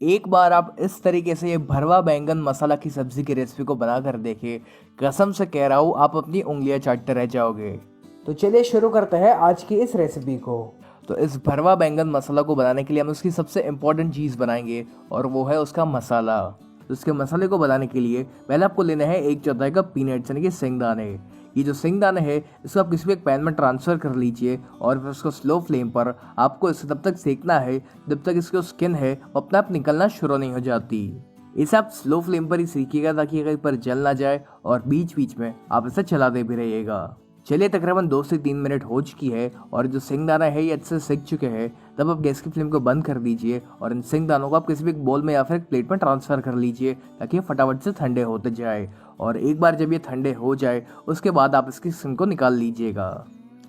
एक बार आप इस तरीके से ये भरवा बैंगन मसाला की सब्जी की रेसिपी को बना कर देखिए। कसम से कह रहा हूँ, आप अपनी उंगलियां चाटते रह जाओगे। तो चलिए शुरू करते हैं आज की इस रेसिपी को। तो इस भरवा बैंगन मसाला को बनाने के लिए हम उसकी सबसे इम्पोर्टेंट चीज़ बनाएंगे और वो है उसका मसाला। तो उसके मसाले को बनाने के लिए पहले आपको लेना है 1/4 कप पीनट्स यानी कि सिंगदाने। ये जो सिंगदाने है इसको आप किसी भी एक पैन में ट्रांसफ़र कर लीजिए और फिर उसको स्लो फ्लेम पर आपको इसे तब तक सेकना है जब तक इसकी जो स्किन है वो अपने आप निकलना शुरू नहीं हो जाती। इसे आप स्लो फ्लेम पर ही सीखिएगा ताकि कहीं पर जल ना जाए और बीच बीच में आप इसे चलाते भी रहिएगा। चलिए तकरीबन 2 से 3 मिनट हो चुकी है और जो सिंगदाना है ये अच्छे से सिक चुके हैं। तब आप गैस की फ्लेम को बंद कर दीजिए और इन सिंगदानों को आप किसी भी एक बोल में या फिर एक प्लेट में ट्रांसफ़र कर लीजिए ताकि ये फटाफट से ठंडे होते जाए। और एक बार जब ये ठंडे हो जाए उसके बाद आप इसकी स्किन को निकाल लीजिएगा।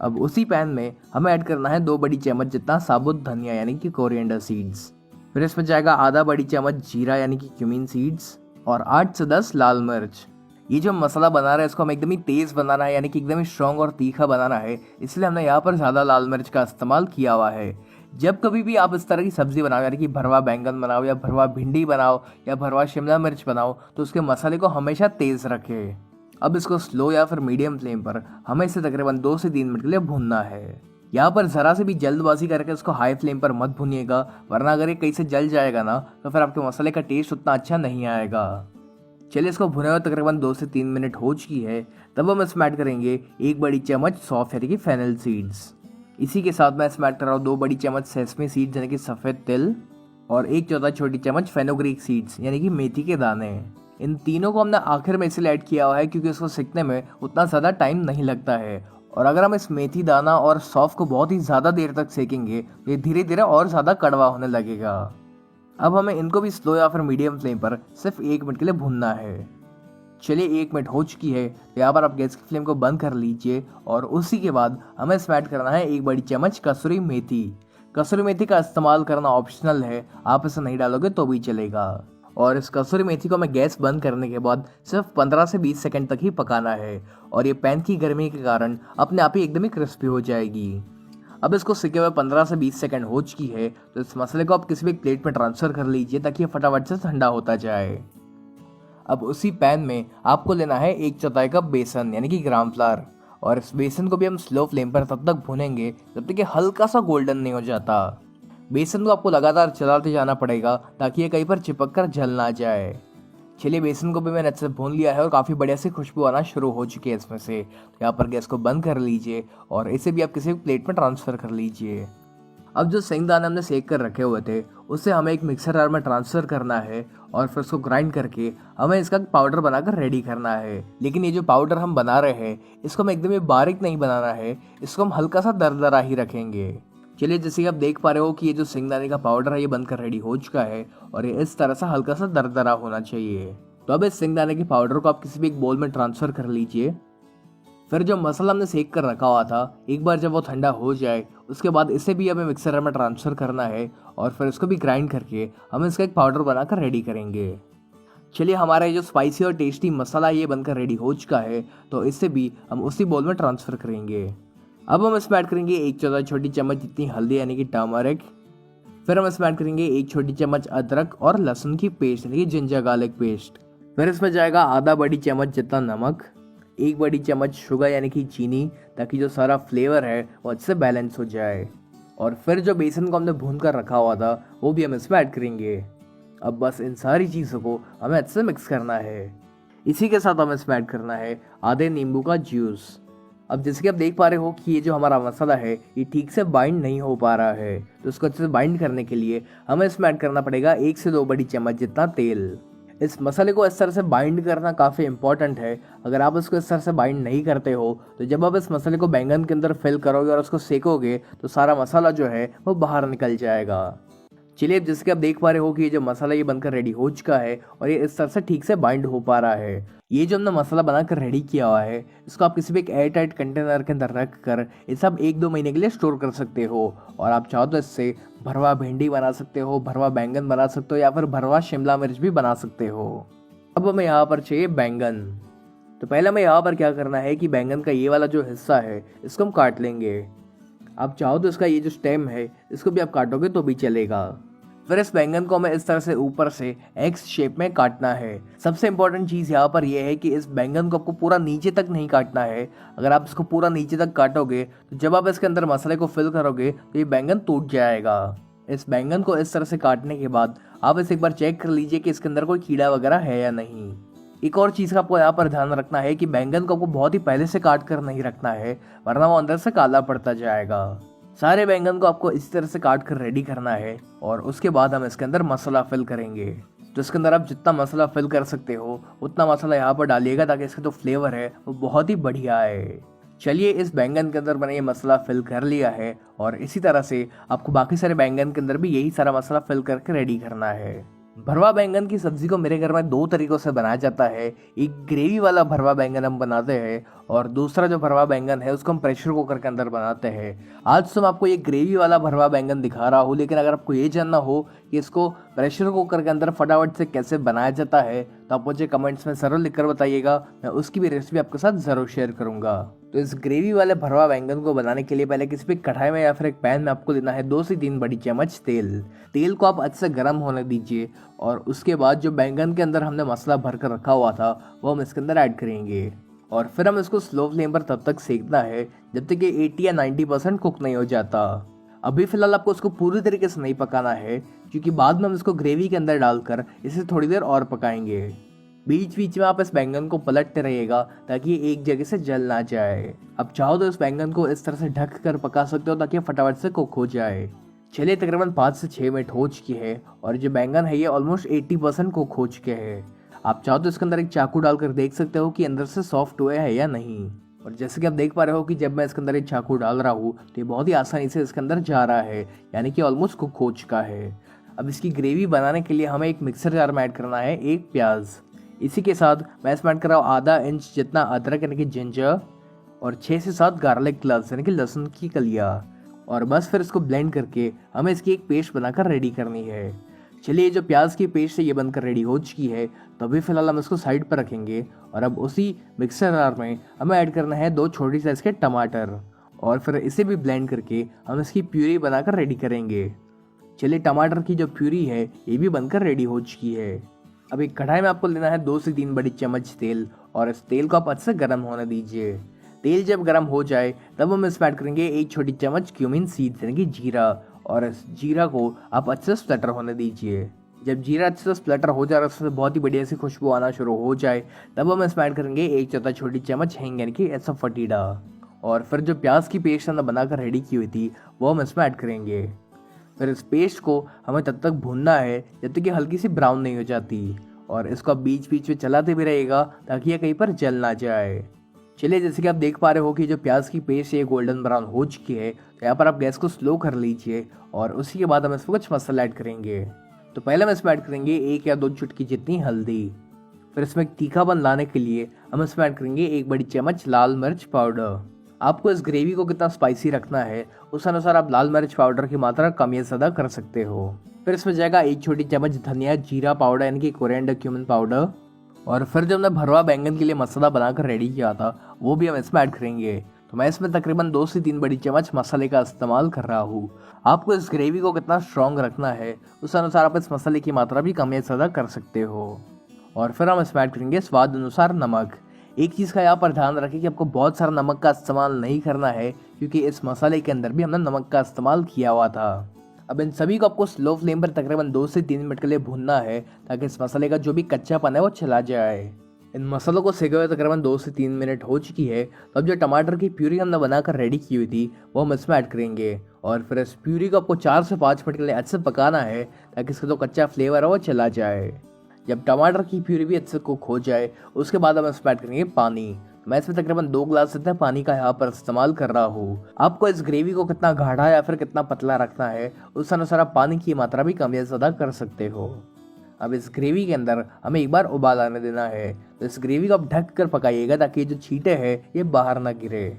अब उसी पैन में हमें ऐड करना है 2 बड़ी चम्मच जितना साबुत धनिया यानी कि कोरिएंडर सीड्स। फिर इसमें जाएगा आधा बड़ी चम्मच जीरा यानी कि क्यूमीन सीड्स और 8 से 10 लाल मिर्च। ये जो मसाला बना रहा है इसको हमें एकदम ही तेज़ बनाना है यानी कि एकदम ही स्ट्रॉन्ग और तीखा बनाना है, इसलिए हमने यहाँ पर ज़्यादा लाल मिर्च का इस्तेमाल किया हुआ है। जब कभी भी आप इस तरह की सब्जी बनाओ यानी कि भरवा बैंगन बनाओ या भरवा भिंडी बनाओ या भरवा शिमला मिर्च बनाओ तो उसके मसाले को हमेशा तेज़ रखें। अब इसको स्लो या फिर मीडियम फ्लेम पर हमें इसे तकरीबन 2 से 3 मिनट के लिए भूनना है। यहाँ पर ज़रा से भी जल्दबाजी करके इसको हाई फ्लेम पर मत भूनिएगा, वरना अगर ये कहीं से जल जाएगा ना तो फिर आपके मसाले का टेस्ट उतना अच्छा नहीं आएगा। चलिए इसको भुने हुए तकरीबन 2 से 3 मिनट हो चुकी है। तब हम इसमें ऐड करेंगे 1 बड़ी चम्मच सौंफ यानी कि फेनल सीड्स। इसी के साथ मैं इसमें ऐड कर रहा हूँ 2 बड़ी चम्मच सेसमी सीड्स यानी कि सफ़ेद तिल और 1/4 छोटी चम्मच फेनुग्रीक सीड्स यानी कि मेथी के दाने। इन तीनों को हमने आखिर में इसलिए ऐड किया हुआ है क्योंकि इसको सीखने में उतना ज़्यादा टाइम नहीं लगता है। और अगर हम इस मेथी दाना और सौंफ को बहुत ही ज़्यादा देर तक सेकेंगे तो ये धीरे धीरे और ज़्यादा कड़वा होने लगेगा। अब हमें इनको भी स्लो या फिर मीडियम फ्लेम पर सिर्फ 1 मिनट के लिए भूनना है। चलिए 1 मिनट हो चुकी है तो यहाँ पर आप गैस की फ्लेम को बंद कर लीजिए और उसी के बाद हमें इसमें ऐड करना है 1 बड़ी चम्मच कसूरी मेथी। कसूरी मेथी का इस्तेमाल करना ऑप्शनल है, आप इसे नहीं डालोगे तो भी चलेगा। और इस कसूरी मेथी को हमें गैस बंद करने के बाद सिर्फ 15 से 20 सेकंड तक ही पकाना है और ये पैन की गर्मी के कारण अपने आप ही एकदम ही क्रिस्पी हो जाएगी। अब इसको सिके हुए 15 से 20 सेकंड हो चुकी है तो इस मसाले को आप किसी भी प्लेट में ट्रांसफ़र कर लीजिए ताकि ये फटाफट से ठंडा होता जाए। अब उसी पैन में आपको लेना है 1/4 कप बेसन यानी कि ग्राम फ्लावर और इस बेसन को भी हम स्लो फ्लेम पर तब तक भूनेंगे जब तक ये हल्का सा गोल्डन नहीं हो जाता। बेसन को आपको लगातार चलाते जाना पड़ेगा ताकि ये कहीं पर चिपक कर जल ना जाए। चलिए बेसन को भी मैंने अच्छे से भून लिया है और काफ़ी बढ़िया सी खुशबू आना शुरू हो चुकी है इसमें से। तो यहाँ पर गैस को बंद कर लीजिए और इसे भी आप किसी भी प्लेट में ट्रांसफ़र कर लीजिए। अब जो सिंगदाने हमने सेक कर रखे हुए थे उसे हमें एक मिक्सर जार में ट्रांसफ़र करना है और फिर उसको ग्राइंड करके हमें इसका पाउडर बनाकर रेडी करना है। लेकिन ये जो पाउडर हम बना रहे हैं इसको हम एकदम ही बारीक नहीं बनाना है, इसको हम हल्का सा दरदरा ही रखेंगे। चलिए जैसे कि आप देख पा रहे हो कि ये जो सिंगदाने का पाउडर है ये बनकर रेडी हो चुका है और ये इस तरह से हल्का सा दरदरा होना चाहिए। तो अब इस सिंगदाने के पाउडर को आप किसी भी एक बोल में ट्रांसफ़र कर लीजिए। फिर जो मसाला हमने सेक कर रखा हुआ था एक बार जब वो ठंडा हो जाए उसके बाद इसे भी हमें मिक्सर में ट्रांसफ़र करना है और फिर इसको भी ग्राइंड करके हम इसका एक पाउडर बनाकर रेडी करेंगे। चलिए हमारा ये जो स्पाइसी और टेस्टी मसाला ये बनकर रेडी हो चुका है तो इसे भी हम उसी बोल में ट्रांसफ़र करेंगे। अब हम इसमें ऐड करेंगे 1/4 छोटी चम्मच जितनी हल्दी यानी कि टर्मरिक। फिर हम इसमें ऐड करेंगे 1 छोटी चम्मच अदरक और लहसुन की पेस्ट यानी कि जिंजर गार्लिक पेस्ट। फिर इसमें जाएगा आधा बड़ी चम्मच जितना नमक, 1 बड़ी चम्मच शुगर यानी कि चीनी ताकि जो सारा फ्लेवर है वो अच्छे से बैलेंस हो जाए। और फिर जो बेसन को हमने भून कर रखा हुआ था वो भी हम इसमें ऐड करेंगे। अब बस इन सारी चीज़ों को हमें अच्छे से मिक्स करना है। इसी के साथ हमें इसमें ऐड करना है आधे नींबू का जूस। अब जैसे कि आप देख पा रहे हो कि ये जो हमारा मसाला है ये ठीक से बाइंड नहीं हो पा रहा है, तो इसको अच्छे से बाइंड करने के लिए हमें इसमें ऐड करना पड़ेगा 1 से 2 बड़ी चम्मच जितना तेल। इस मसाले को इस तरह से बाइंड करना काफ़ी इंपॉर्टेंट है। अगर आप इसको इस तरह से बाइंड नहीं करते हो तो जब आप इस मसाले को बैंगन के अंदर फिल करोगे और उसको सेकोगे तो सारा मसाला जो है वो बाहर निकल जाएगा। चलिए जैसे कि आप देख पा रहे हो कि ये जो मसाला ये बनकर रेडी हो चुका है और ये इस तरह से ठीक से बाइंड हो पा रहा है। ये जो हमने मसाला बनाकर रेडी किया हुआ है इसको आप किसी भी एक एयर टाइट कंटेनर के अंदर रख कर इसे आप 1-2 महीने के लिए स्टोर कर सकते हो और आप चाहो तो इससे भरवा भिंडी बना सकते हो, भरवा बैंगन बना सकते हो या फिर भरवा शिमला मिर्च भी बना सकते हो। अब हमें यहाँ पर चाहिए बैंगन। तो पहले हमें यहाँ पर क्या करना है कि बैंगन का ये वाला जो हिस्सा है इसको हम काट लेंगे। आप चाहो तो इसका ये जो स्टेम है इसको भी आप काटोगे तो भी चलेगा। फिर इस बैंगन को हमें इस तरह से ऊपर से एक्स शेप में काटना है। सबसे इम्पोर्टेंट चीज़ यहाँ पर यह है कि इस बैंगन को आपको पूरा नीचे तक नहीं काटना है। अगर आप इसको पूरा नीचे तक काटोगे तो जब आप इसके अंदर मसाले को फिल करोगे तो ये बैंगन टूट जाएगा। इस बैंगन को इस तरह से काटने के बाद आप इसे एक बार चेक कर लीजिए कि इसके अंदर कोई कीड़ा वगैरह है या नहीं। एक और चीज़ का आपको यहाँ पर ध्यान रखना है कि बैंगन को आपको बहुत ही पहले से काट कर नहीं रखना है, वरना वो अंदर से काला पड़ता जाएगा। सारे बैंगन को आपको इस तरह से काट कर रेडी करना है और उसके बाद हम इसके अंदर मसाला फिल करेंगे। तो इसके अंदर आप जितना मसाला फिल कर सकते हो उतना मसाला यहाँ पर डालिएगा ताकि इसका जो फ्लेवर है वो बहुत ही बढ़िया आए। चलिए, इस बैंगन के अंदर मैंने ये मसाला फिल कर लिया है और इसी तरह से आपको बाकी सारे बैंगन के अंदर भी यही सारा मसाला फिल करके रेडी करना है। भरवा बैंगन की सब्जी को मेरे घर में 2 तरीकों से बनाया जाता है। एक ग्रेवी वाला भरवा बैंगन हम बनाते हैं और दूसरा जो भरवा बैंगन है उसको हम प्रेशर कुकर के अंदर बनाते हैं। आज तो मैं आपको ये ग्रेवी वाला भरवा बैंगन दिखा रहा हूँ, लेकिन अगर आपको ये जानना हो कि इसको प्रेशर कुकर के अंदर फटाफट से कैसे बनाया जाता है तो आप मुझे कमेंट्स में ज़रूर लिखकर बताइएगा। मैं उसकी भी रेसिपी आपके साथ ज़रूर शेयर करूँगा। तो इस ग्रेवी वाले भरवा बैंगन को बनाने के लिए पहले किसी भी कढ़ाई में या फिर एक पैन में आपको लेना है 2 से 3 बड़ी चम्मच तेल। तेल को आप अच्छे से गर्म होने दीजिए और उसके बाद जो बैंगन के अंदर हमने मसाला भर कर रखा हुआ था वो हम इसके अंदर ऐड करेंगे और फिर हम इसको स्लो फ्लेम पर तब तक सेकना है जब तक कि 80 या 90% कुक नहीं हो जाता। अभी फिलहाल आपको इसको पूरी तरीके से नहीं पकाना है, क्योंकि बाद में हम इसको ग्रेवी के अंदर डालकर इसे थोड़ी देर और पकाएंगे। बीच बीच में आप इस बैंगन को पलटते रहिएगा ताकि ये एक जगह से जल ना जाए। अब चाहो तो इस बैंगन को इस तरह से ढक कर पका सकते हो ताकि फटाफट से कुक हो जाए। चलिए, तकरीबन 5 से 6 मिनट हो चुकी है और जो बैंगन है ये ऑलमोस्ट 80% कुक हो चुके हैं। आप चाहो तो इसके अंदर एक चाकू डालकर देख सकते हो कि अंदर से सॉफ्ट हुए है या नहीं। और जैसे कि आप देख पा रहे हो कि जब मैं इसके अंदर एक चाकू डाल रहा हूँ तो ये बहुत ही आसानी से इसके अंदर जा रहा है, यानी कि ऑलमोस्ट कुक हो चुका है। अब इसकी ग्रेवी बनाने के लिए हमें एक मिक्सर जार में ऐड करना है 1 प्याज। इसी के साथ मैं इसमें ऐड कर रहा हूँ आधा इंच जितना अदरक यानी कि जिंजर और 6 से 7 गार्लिक क्लव्स यानी कि लहसुन की कलियाँ। और बस फिर इसको ब्लेंड करके हमें इसकी एक पेस्ट बनाकर रेडी करनी है। चलिए, जो प्याज की पेस्ट है ये बनकर रेडी हो चुकी है, तो अभी फिलहाल हम इसको साइड पर रखेंगे और अब उसी मिक्सर जार में हमें ऐड करना है 2 छोटी साइज के टमाटर और फिर इसे भी ब्लेंड करके हम इसकी प्यूरी बनाकर रेडी करेंगे। चलिए, टमाटर की जो प्यूरी है ये भी बनकर रेडी हो चुकी है। अब एक कढ़ाई में आपको लेना है 2 से 3 बड़ी चम्मच तेल और इस तेल को आप अच्छे से गर्म होने दीजिए। तेल जब गर्म हो जाए तब हम इसमें ऐड करेंगे 1 छोटी चम्मच क्यूमिन सीड्स यानी कि जीरा और इस जीरा को आप अच्छे से स्प्लटर होने दीजिए। जब जीरा अच्छे से स्प्लटर हो जाए और उससे बहुत ही बढ़िया सी खुशबू आना शुरू हो जाए तब हम इसमें ऐड करेंगे 1/4 छोटी चम्मच हींग यानी कि एसोफेटिडा और फिर जो प्याज की पेस्ट हमने बनाकर रेडी की हुई थी वो हम इसमें ऐड करेंगे। फिर इस पेस्ट को हमें तब तक भूनना है जब तक कि हल्की सी ब्राउन नहीं हो जाती और इसको आप बीच बीच में चलाते भी रहेगा ताकि ये कहीं पर जल ना जाए। चलिए, जैसे कि आप देख पा रहे हो कि जो प्याज की पेस्ट है गोल्डन ब्राउन हो चुकी है, तो यहाँ पर आप गैस को स्लो कर लीजिए और उसी के बाद हम इसमें कुछ मसाला ऐड करेंगे। तो पहले हम इसमें ऐड करेंगे 1 या 2 चुटकी जितनी हल्दी। फिर इसमें तीखापन लाने के लिए हम इसमें ऐड करेंगे 1 बड़ी चम्मच लाल मिर्च पाउडर। आपको इस ग्रेवी को कितना स्पाइसी रखना है उस अनुसार आप लाल मिर्च पाउडर की मात्रा कम या ज़्यादा कर सकते हो। फिर इसमें जाएगा 1 छोटी चम्मच धनिया जीरा पाउडर यानी कि कोरिएंडर क्यूमिन पाउडर और फिर जो हमने भरवा बैंगन के लिए मसाला बनाकर रेडी किया था वो भी हम इसमें ऐड करेंगे। तो मैं इसमें तकरीबन 2 से 3 बड़ी चम्मच मसाले का इस्तेमाल कर रहा हूँ। आपको इस ग्रेवी को कितना स्ट्रॉन्ग रखना है उस अनुसार आप इस मसाले की मात्रा भी कम या ज़्यादा कर सकते हो। और फिर हम इसमें ऐड करेंगे स्वाद अनुसार नमक। एक चीज़ का यहाँ पर ध्यान रखें कि आपको बहुत सारा नमक का इस्तेमाल नहीं करना है, क्योंकि इस मसाले के अंदर भी हमने नमक का इस्तेमाल किया हुआ था। अब इन सभी को आपको स्लो फ्लेम पर तकरीबन 2 से 3 मिनट के लिए भूनना है ताकि इस मसाले का जो भी कच्चापन है वो चला जाए। इन मसालों को सेके हुए तकरीबन 2 से 3 मिनट हो चुकी है। तो अब जो टमाटर की प्यूरी हमने बनाकर रेडी की हुई थी वो हम इसमें ऐड करेंगे और फिर इस प्यूरी को आपको 4 से 5 मिनट के लिए अच्छे से पकाना है ताकि इसका जो कच्चा फ्लेवर है वो चला जाए। जब टमाटर की प्यूरी भी अच्छे से कुक हो जाए उसके बाद हम इसमें ऐड करेंगे पानी। मैं इसमें तकरीबन 2 गिलास जितना पानी का यहाँ पर इस्तेमाल कर रहा हूँ। आपको इस ग्रेवी को कितना गाढ़ा या फिर कितना पतला रखना है उस अनुसार आप पानी की मात्रा भी कम या ज़्यादा कर सकते हो। अब इस ग्रेवी के अंदर हमें एक बार उबाल आने देना है। तो इस ग्रेवी को आप ढक कर पकाइएगा ताकि जो छींटे हैं ये बाहर ना गिरे।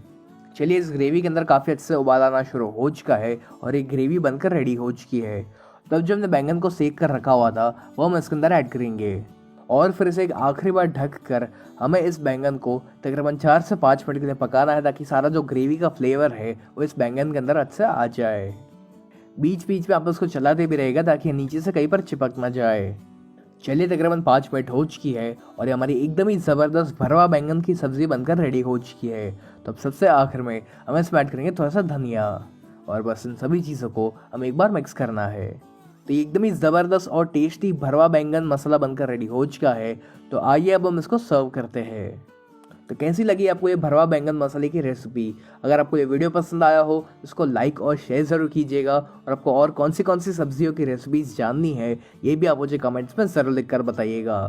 चलिए, इस ग्रेवी के अंदर काफ़ी अच्छे से उबाल आना शुरू हो चुका है और एक ग्रेवी बनकर रेडी हो चुकी है। तब जो हमने बैंगन को सेक कर रखा हुआ था वो हम इसके अंदर ऐड करेंगे और फिर इसे एक आखिरी बार ढक कर हमें इस बैंगन को तकरीबन 4 से 5 मिनट के लिए पकाना है ताकि सारा जो ग्रेवी का फ्लेवर है वो इस बैंगन के अंदर अच्छे से आ जाए। बीच बीच में आप उसको चलाते भी रहेगा ताकि नीचे से कहीं पर चिपक ना जाए। चलिए तकरीबन 5 मिनट हो चुकी है और ये हमारी एकदम ही ज़बरदस्त भरवा बैंगन की सब्ज़ी बनकर रेडी हो चुकी है। तो अब सबसे आखिर में हम इसमें ऐड करेंगे थोड़ा सा धनिया और बस इन सभी चीज़ों को हम एक बार मिक्स करना है। तो ये एकदम ही ज़बरदस्त और टेस्टी भरवा बैंगन मसाला बनकर रेडी हो चुका है। तो आइए अब हम इसको सर्व करते हैं। तो कैसी लगी आपको ये भरवा बैंगन मसाले की रेसिपी? अगर आपको ये वीडियो पसंद आया हो इसको लाइक और शेयर ज़रूर कीजिएगा और आपको और कौन सी सब्जियों की रेसिपीज़ जाननी है ये भी आप मुझे कमेंट्स में ज़रूर लिख कर बताइएगा।